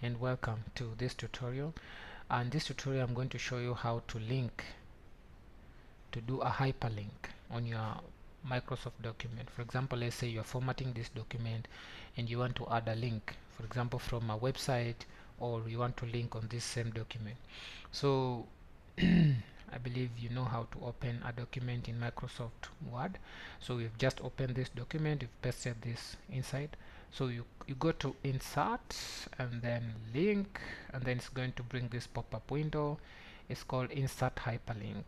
and welcome to this tutorial. And this tutorial I'm going to show you how to do a hyperlink on your Microsoft document. For example, let's say you're formatting this document and you want to add a link, for example from a website, or you want to link on this same document. So I believe you know how to open a document in Microsoft Word. So we've just opened this document, we've pasted this inside. So you go to insert and then link, and then it's going to bring this pop-up window. It's called insert hyperlink,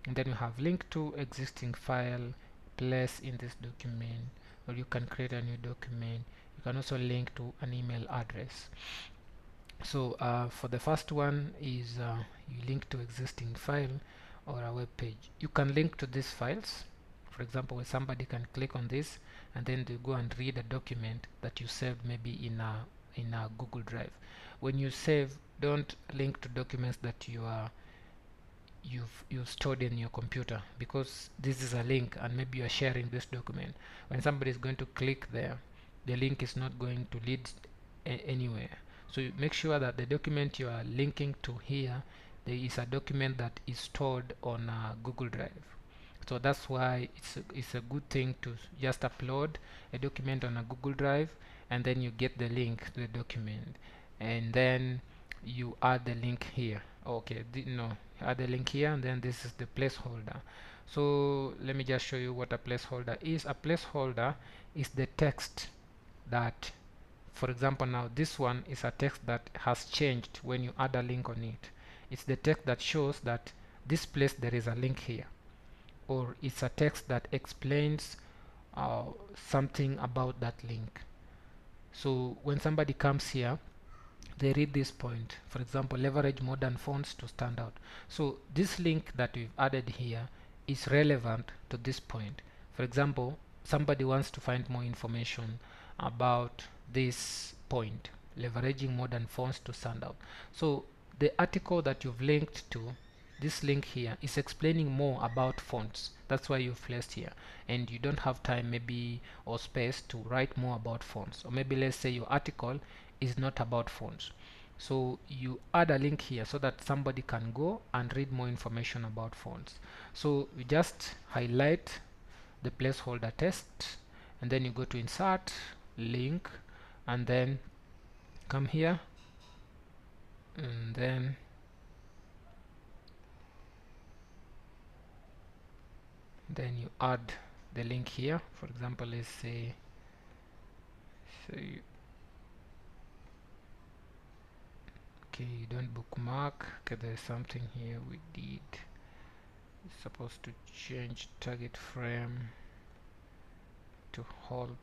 and then you have link to existing file, place in this document, or you can create a new document. You can also link to an email address. So for the first one is you link to existing file or a web page. You can link to these files. For example, when somebody can click on this and then they go and read a document that you saved maybe in a Google Drive. When you save, don't link to documents that you've stored in your computer, because this is a link and maybe you are sharing this document. When somebody is going to click there, the link is not going to lead anywhere. So you make sure that the document you are linking to here, there is a document that is stored on Google Drive. So that's why it's a good thing to just upload a document on a Google Drive, and then you get the link to the document, and then you add the link here. Okay, no, add the link here, and then this is the placeholder. So let me just show you what a placeholder is. A placeholder is the text that, for example, now this one is a text that has changed when you add a link on it. It's the text that shows that this place there is a link here, or it's a text that explains something about that link. So when somebody comes here, they read this point, for example, leverage modern fonts to stand out. So this link that we've added here is relevant to this point. For example, somebody wants to find more information about this point, leveraging modern fonts to stand out. So the article that you've linked to, this link here, is explaining more about fonts. That's why you've placed here, and you don't have time maybe or space to write more about fonts, or maybe let's say your article is not about fonts. So you add a link here so that somebody can go and read more information about fonts. So you just highlight the placeholder text, and then you go to insert, link, and then come here, and then you add the link here. For example, let's say okay, you don't bookmark. Okay, there's something here we did. It's supposed to change target frame to whole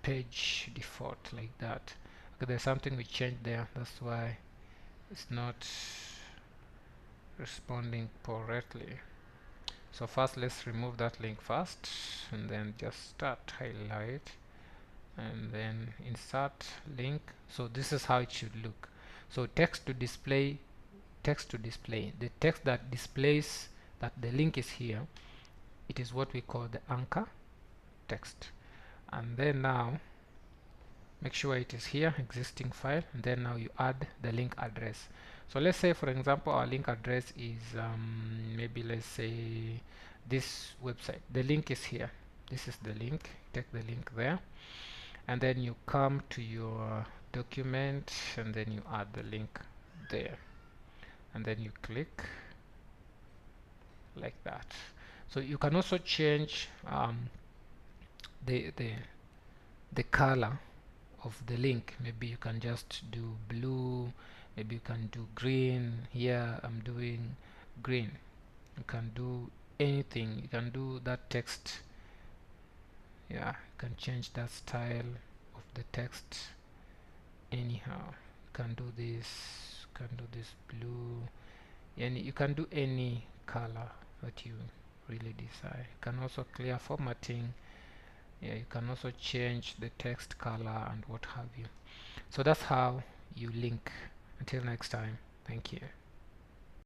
page default, like that. Okay, there's something we changed there, that's why it's not responding correctly. So first let's remove that link first, and then just start highlight, and then insert link. So this is how it should look. So text to display, the text that displays that the link is here, it is what we call the anchor text. And then now make sure it is here, existing file, and then now you add the link address. So let's say, for example, our link address is maybe let's say this website. The link is here. This is the link. Take the link there, and then you come to your document, and then you add the link there, and then you click like that. So you can also change the color of the link. Maybe you can just do blue, maybe you can do green. Here I'm doing green. You can do anything. You can do that text, yeah, you can change that style of the text anyhow. You can do this, you can do this blue, and you can do any color that you really desire. You can also clear formatting. Yeah, you can also change the text color and what have you. So that's how you link. Until next time, thank you.